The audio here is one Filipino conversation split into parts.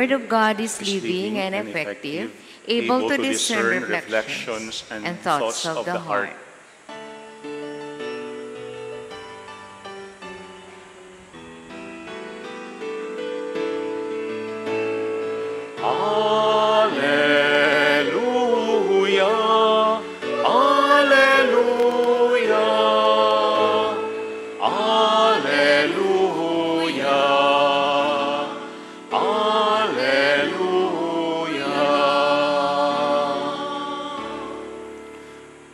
Word of God is living and effective, able to discern reflections and thoughts of the heart.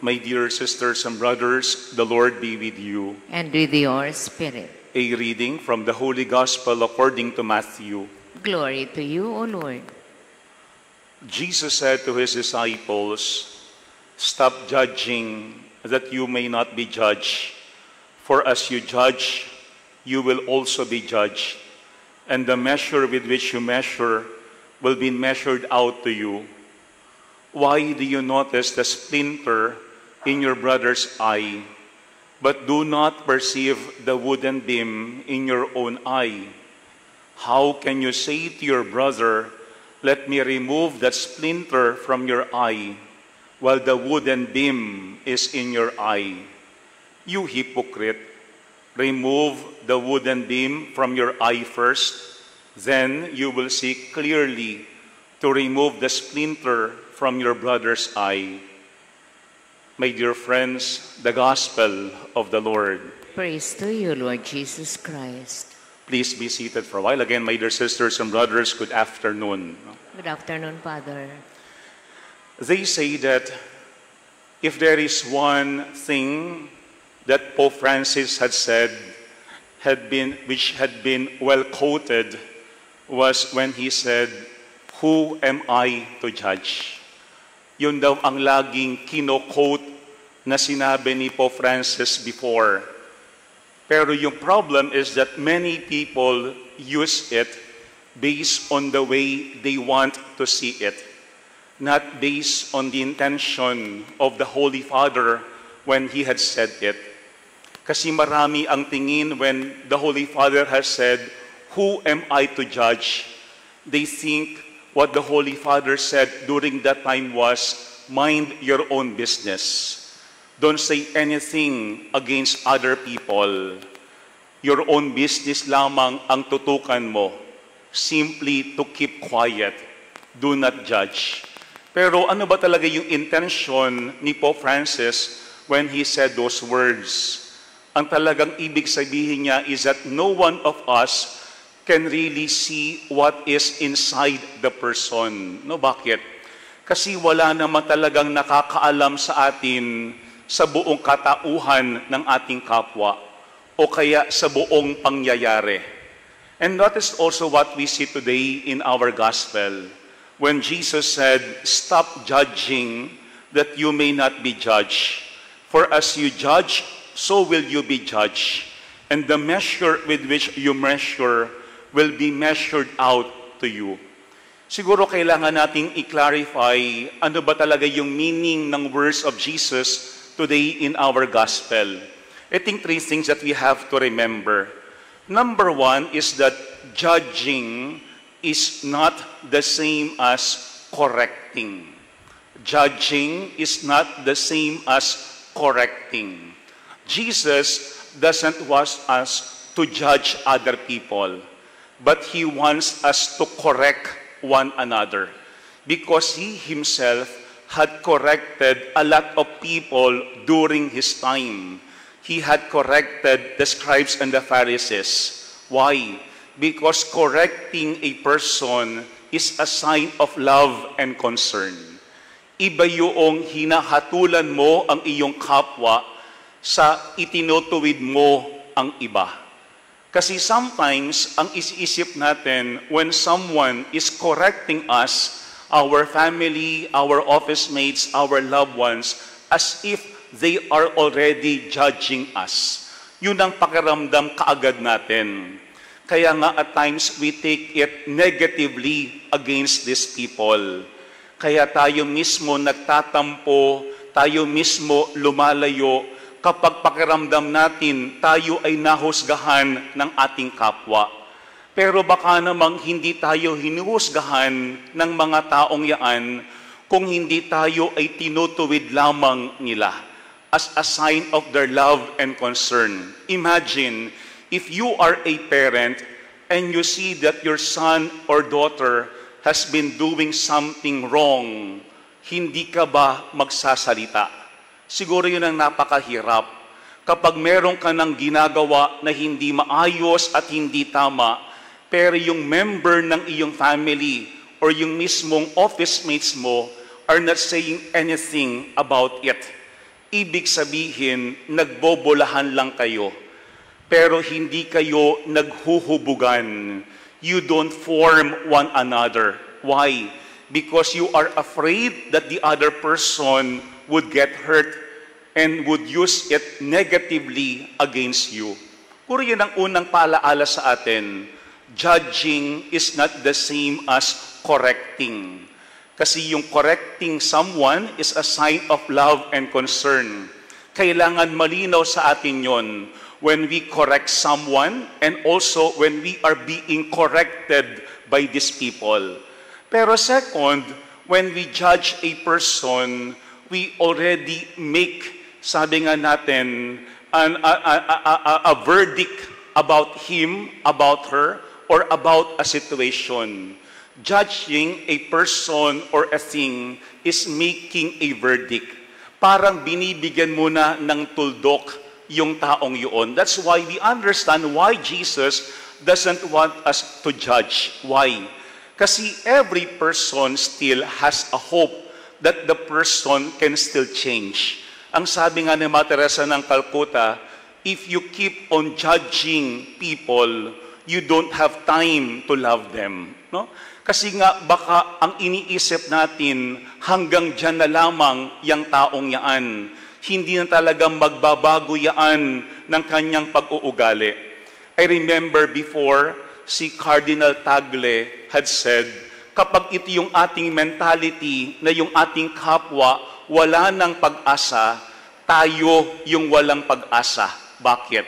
My dear sisters and brothers, the Lord be with you. And with your spirit. A reading from the Holy Gospel according to Matthew. Glory to you, O Lord. Jesus said to his disciples, "Stop judging, that you may not be judged. For as you judge, you will also be judged. And the measure with which you measure will be measured out to you. Why do you notice the splinter in your brother's eye, but do not perceive the wooden beam in your own eye? How can you say to your brother, 'Let me remove that splinter from your eye,' while the wooden beam is in your eye? You hypocrite, remove the wooden beam from your eye first, then you will see clearly to remove the splinter from your brother's eye." My dear friends, the Gospel of the Lord. Praise to you, Lord Jesus Christ. Please be seated for a while. Again, my dear sisters and brothers, good afternoon. Good afternoon, Father. They say that if there is one thing that Pope Francis had said, which had been well quoted, was when he said, "Who am I to judge?" Yun daw ang laging kino-quote na sinabi ni Pope Francis before. Pero yung problem is that many people use it based on the way they want to see it, not based on the intention of the Holy Father when he had said it. Kasi marami ang tingin when the Holy Father has said, "Who am I to judge?" They think what the Holy Father said during that time was, "Mind your own business. Don't say anything against other people. Your own business lamang ang tutukan mo. Simply to keep quiet. Do not judge." Pero ano ba talaga yung intention ni Pope Francis when he said those words? Ang talagang ibig sabihin niya is that no one of us can really see what is inside the person. No, bakit? Kasi wala naman talagang nakakaalam sa atin sa buong katauhan ng ating kapwa o kaya sa buong pangyayari. And that is also what we see today in our gospel. When Jesus said, "Stop judging, that you may not be judged. For as you judge, so will you be judged. And the measure with which you measure will be measured out to you." Siguro kailangan nating i-clarify ano ba talaga yung meaning ng words of Jesus today in our gospel. I think three things that we have to remember. Number one is that judging is not the same as correcting. Judging is not the same as correcting. Jesus doesn't want us to judge other people, but he wants us to correct one another, because he himself had corrected a lot of people during his time. He had corrected the scribes and the Pharisees. Why? Because correcting a person is a sign of love and concern. Iba yung hinahatulan mo ang iyong kapwa sa itinutuwid mo ang iba. Kasi sometimes, ang isip natin, when someone is correcting us, our family, our office mates, our loved ones, as if they are already judging us. Yun ang pakiramdam kaagad natin. Kaya nga at times, we take it negatively against these people. Kaya tayo mismo nagtatampo, tayo mismo lumalayo, kapag pakiramdam natin tayo ay nahusgahan ng ating kapwa. Pero baka namang hindi tayo hinuhusgahan ng mga taong yaan kung hindi tayo ay tinutuwid lamang nila as a sign of their love and concern. Imagine, if you are a parent and you see that your son or daughter has been doing something wrong, hindi ka ba magsasalita? Siguro yun ang napakahirap. Kapag meron ka ng ginagawa na hindi maayos at hindi tama, pero yung member ng iyong family or yung mismong office mates mo are not saying anything about it. Ibig sabihin, nagbobolahan lang kayo. Pero hindi kayo naghuhubugan. You don't form one another. Why? Because you are afraid that the other person would get hurt and would use it negatively against you. Puro yun ang unang paalaala sa atin. Judging is not the same as correcting. Kasi yung correcting someone is a sign of love and concern. Kailangan malinaw sa atin yon when we correct someone and also when we are being corrected by these people. Pero second, when we judge a person, we already make, sabi nga natin, a verdict about him, about her, or about a situation. Judging a person or a thing is making a verdict. Parang binibigyan mo na ng tuldok yung taong yun. That's why we understand why Jesus doesn't want us to judge. Why? Kasi every person still has a hope that the person can still change. Ang sabi nga ni Mother Teresa ng Calcutta, if you keep on judging people, you don't have time to love them. No? Kasi nga baka ang iniisip natin hanggang dyan na lamang yung taong yaan. Hindi na talagang magbabago yaan ng kanyang pag-uugali. I remember before, si Cardinal Tagle had said, kapag ito yung ating mentality na yung ating kapwa wala ng pag-asa, tayo yung walang pag-asa. Bakit?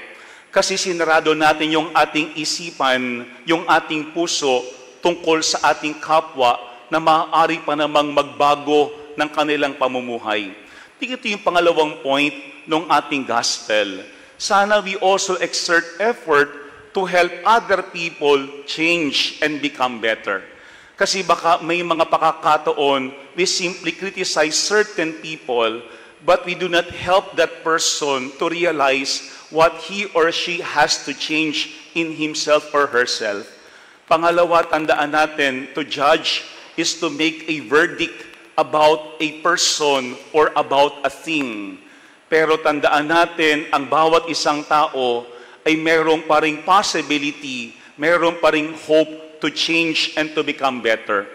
Kasi sinarado natin yung ating isipan, yung ating puso tungkol sa ating kapwa na maaari pa namang magbago ng kanilang pamumuhay. Ito yung pangalawang point ng ating gospel. Sana we also exert effort to help other people change and become better. Kasi baka may mga pakakataon, we simply criticize certain people, but we do not help that person to realize what he or she has to change in himself or herself. Pangalawa, tandaan natin, to judge is to make a verdict about a person or about a thing. Pero tandaan natin, ang bawat isang tao ay merong pa ring possibility, merong pa ring hope to change and to become better.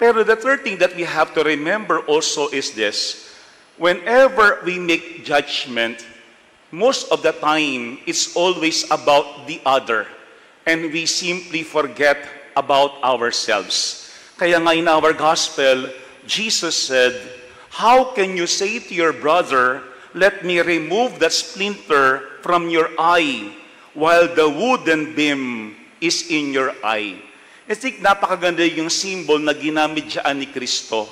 Pero the third thing that we have to remember also is this. Whenever we make judgment, most of the time, it's always about the other. And we simply forget about ourselves. Kaya nga in our gospel, Jesus said, how can you say to your brother, let me remove that splinter from your eye, while the wooden beam is in your eye? I think napakaganda yung symbol na ginamit dyan ni Kristo.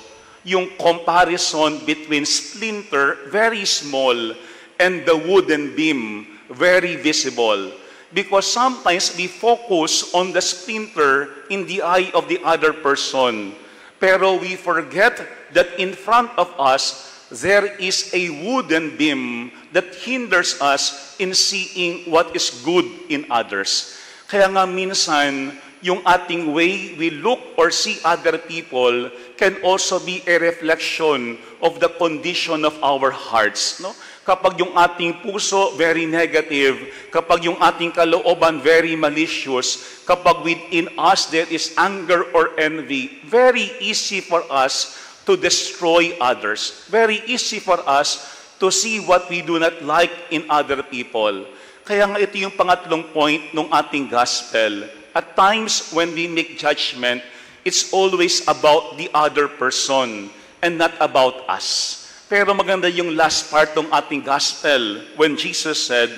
Yung comparison between splinter, very small, and the wooden beam, very visible. Because sometimes we focus on the splinter in the eye of the other person. Pero we forget that in front of us, there is a wooden beam that hinders us in seeing what is good in others. Kaya nga minsan, yung ating way we look or see other people can also be a reflection of the condition of our hearts. No? Kapag yung ating puso very negative, kapag yung ating kalooban very malicious, kapag within us there is anger or envy, very easy for us to destroy others. Very easy for us to see what we do not like in other people. Kaya nga ito yung pangatlong point ng ating gospel. At times when we make judgment, it's always about the other person and not about us. Pero maganda yung last part ng ating gospel when Jesus said,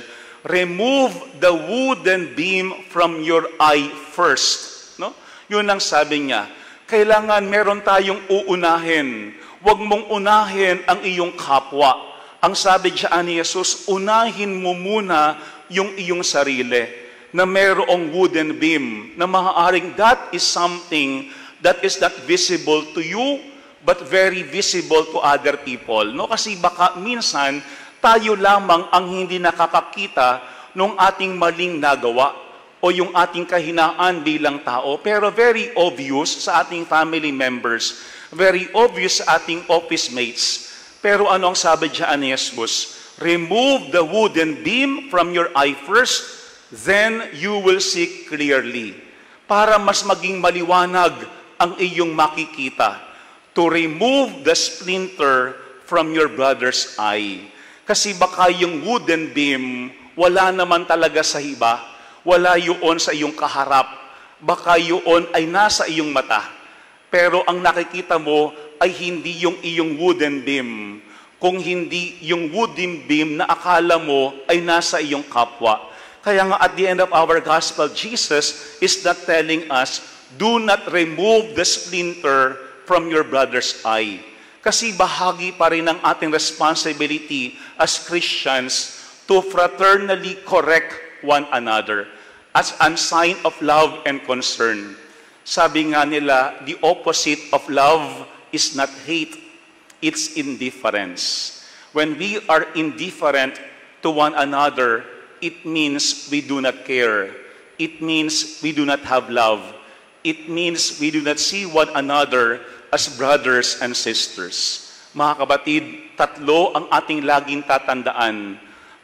remove the wooden beam from your eye first. No? Yun ang sabi niya. Kailangan meron tayong uunahin. Huwag mong unahin ang iyong kapwa. Ang sabi diyan ni Jesus, unahin mo muna yung iyong sarili na merong wooden beam na maaaring that is something that is not visible to you but very visible to other people. No? Kasi baka minsan tayo lamang ang hindi nakakakita ng ating maling nagawa o yung ating kahinaan bilang tao, pero very obvious sa ating family members, very obvious sa ating office mates. Pero ano ang sabi diyan ni Jesus? Remove the wooden beam from your eye first, then you will see clearly. Para mas maging maliwanag ang iyong makikita. To remove the splinter from your brother's eye. Kasi baka yung wooden beam, wala naman talaga sa iba. Wala yun sa iyong kaharap. Baka yun ay nasa iyong mata. Pero ang nakikita mo ay hindi yung iyong wooden beam. Kung hindi yung wooden beam na akala mo ay nasa iyong kapwa. Kaya nga at the end of our gospel, Jesus is not telling us, do not remove the splinter from your brother's eye. Kasi bahagi pa rin ng ating responsibility as Christians to fraternally correct one another as a sign of love and concern. Sabi nga nila, the opposite of love is not hate, it's indifference. When we are indifferent to one another, it means we do not care. It means we do not have love. It means we do not see one another as brothers and sisters. Mga kapatid, tatlo ang ating laging tatandaan.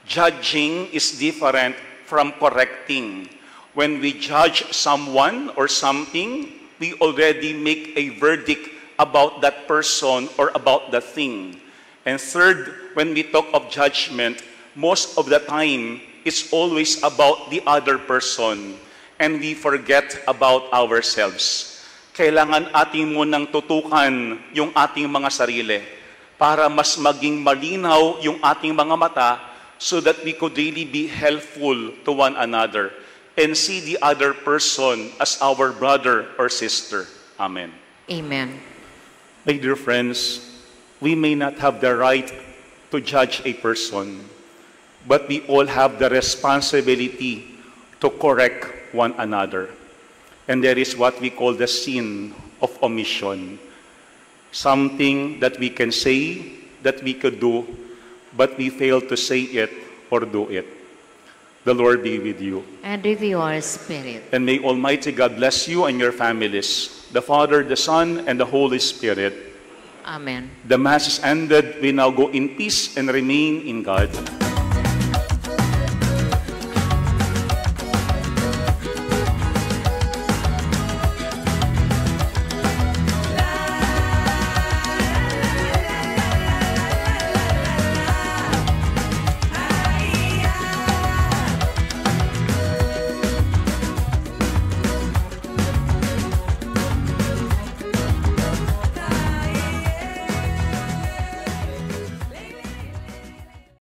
Judging is different from correcting. When we judge someone or something, we already make a verdict about that person or about the thing. And third, when we talk of judgment, most of the time, it's always about the other person. And we forget about ourselves. Kailangan ating munang tutukan yung ating mga sarili para mas maging malinaw yung ating mga mata so that we could really be helpful to one another and see the other person as our brother or sister. Amen. Amen. My dear friends, we may not have the right to judge a person, but we all have the responsibility to correct one another. And there is what we call the sin of omission. Something that we can say, that we could do, but we fail to say it or do it. The Lord be with you. And with your spirit. And may Almighty God bless you and your families, the Father, the Son, and the Holy Spirit. Amen. The Mass is ended. We now go in peace and remain in God.